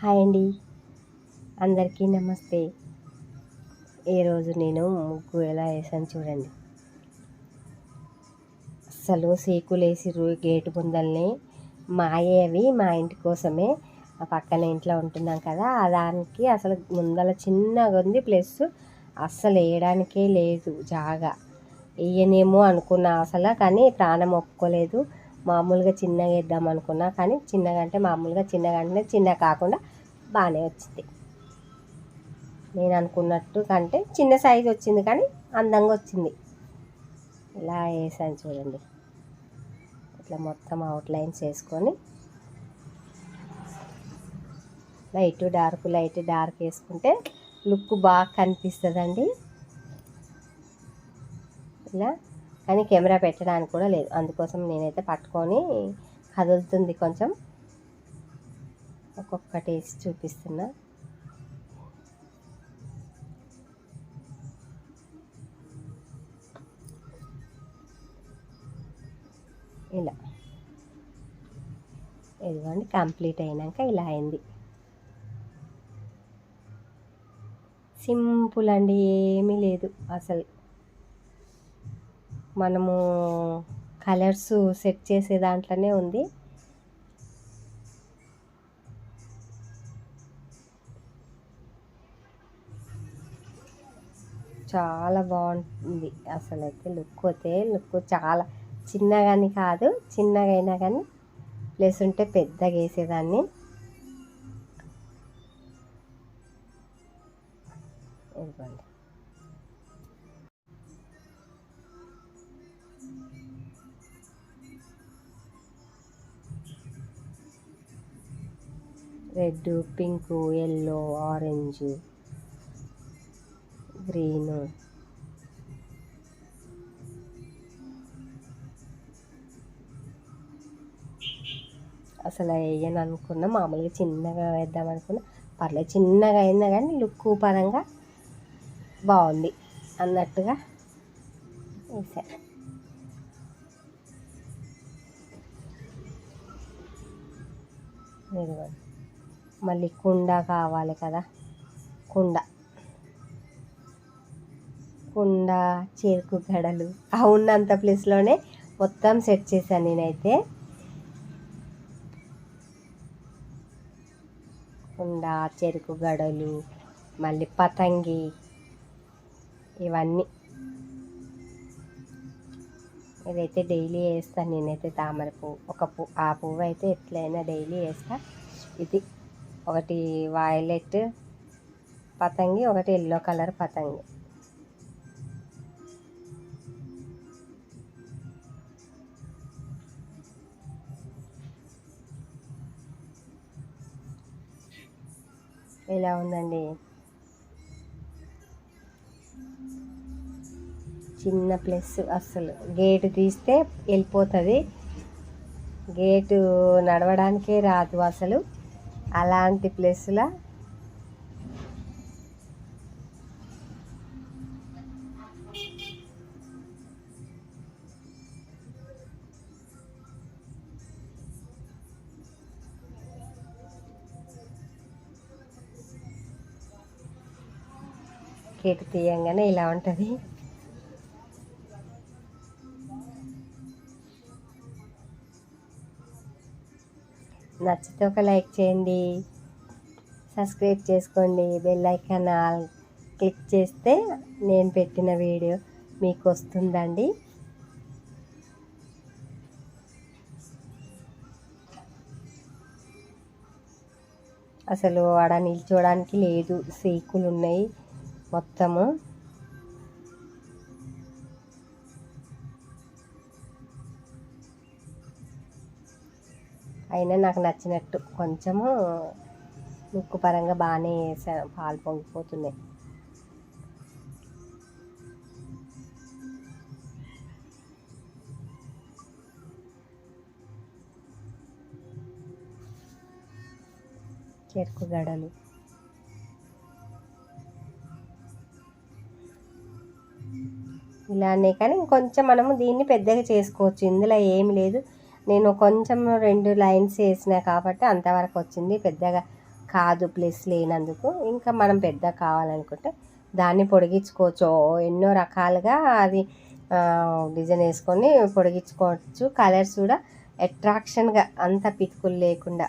Hi అండి, అందరికీ నమస్తే. ఈరోజు నేను ముగ్గు ఎలా వేసాను చూడండి. అస్సలు సీకులేసిర్రు గేటు ముందల్ని. అవి మా ఇంటి కోసమే. ఆ పక్కన ఇంట్లో ఉంటున్నాం కదా, దానికి అసలు ముందల చిన్నగా ఉంది ప్లస్ అస్సలు వేయడానికే లేదు జాగా. వేయనేమో అనుకున్నా అసలు, కానీ ప్రాణం ఒప్పుకోలేదు. మామూలుగా చిన్నగా వేద్దాం అనుకున్నా, కానీ చిన్నగా అంటే మామూలుగా చిన్నగా అంటే చిన్న కాకుండా బాగానే వచ్చింది. నేను అనుకున్నట్టు కంటే చిన్న సైజు వచ్చింది, కానీ అందంగా వచ్చింది. ఇలా వేసాను చూడండి. ఇట్లా మొత్తం అవుట్లైన్స్ వేసుకొని లైట్ డార్క్ వేసుకుంటే లుక్ బాగా కనిపిస్తుందండి. ఇలా కానీ కెమెరా పెట్టడానికి కూడా లేదు, అందుకోసం నేనైతే పట్టుకొని కదులుతుంది కొంచెం. ఒక్కొక్కటి వేసి చూపిస్తున్నా. ఇలా ఇదిగోండి, కంప్లీట్ అయినాక ఇలా అయింది. సింపుల్ అండి, ఏమీ లేదు అసలు. మనము కలర్స్ సెట్ చేసే దాంట్లోనే ఉంది. చాలా బాగుంటుంది అసలు. అయితే లుక్ చాలా చిన్నగాని కాదు, చిన్నగా అయినా కానీ ప్లేస్ ఉంటే పెద్దగా వేసేదాన్ని. ఇదిగోండి, red, pink, yellow, orange, green, అసలు వేయను అనుకున్నా. మామూలుగా చిన్నగా వేద్దాం అనుకున్నా, పర్లేదు చిన్నగా అయినా కానీ లుక్ పరంగా బాగుంది అన్నట్టుగా వేసాను. ఇదిగోండి, మళ్ళీ కుండ కావాలి కదా, కుండ చెరుకు గడలు ఆ ఉన్నంత ప్లేస్లోనే మొత్తం సెట్ చేశాను నేనైతే. కుండ, చెరుకు గడలు, మళ్ళీ పతంగి, ఇవన్నీ. ఇదైతే డైలీ వేస్తాను నేనైతే. తామర పువ్వు, ఆ పువ్వు అయితే ఎట్లయినా డైలీ వేస్తా. ఇది ఒకటి వైలెట్ పతంగి, ఒకటి ఎల్లో కలర్ పతంగి. ఇలా ఉందండి, చిన్న ప్లస్. అస్సలు గేటు తీస్తే వెళ్ళిపోతుంది, గేటు నడవడానికే రాదు అసలు. అలాంటి ప్లేస్లో గేటు తీయంగానే ఇలా ఉంటుంది. నచ్చితే ఒక లైక్ చేయండి, సబ్స్క్రైబ్ చేసుకోండి, బెల్ ఐకాన్ ఆల్ క్లిక్ చేస్తే నేను పెట్టిన వీడియో మీకు వస్తుందండి. అసలు ఆడ నిల్చోడానికి లేదు, సీకులు ఉన్నాయి మొత్తము. అయినా నాకు నచ్చినట్టు కొంచెము లుక్ పరంగా బాగానే వేసాను. పాలు పొంగిపోతున్నాయి. చెరుకు గడలు ఇలానే, కానీ ఇంకొంచెం మనము దీన్ని పెద్దగా చేసుకోవచ్చు. ఇందులో ఏమి లేదు, నేను కొంచెం 2 లైన్స్ వేసిన కాబట్టి అంతవరకు వచ్చింది. పెద్దగా కాదు ప్లేస్ లేనందుకు. ఇంకా మనం పెద్ద కావాలనుకుంటే దాన్ని పొడిగించుకోవచ్చు. ఎన్నో రకాలుగా అది డిజైన్ వేసుకొని పొడిగించుకోవచ్చు. కలర్స్ కూడా అట్రాక్షన్గా, అంత పితుకులు లేకుండా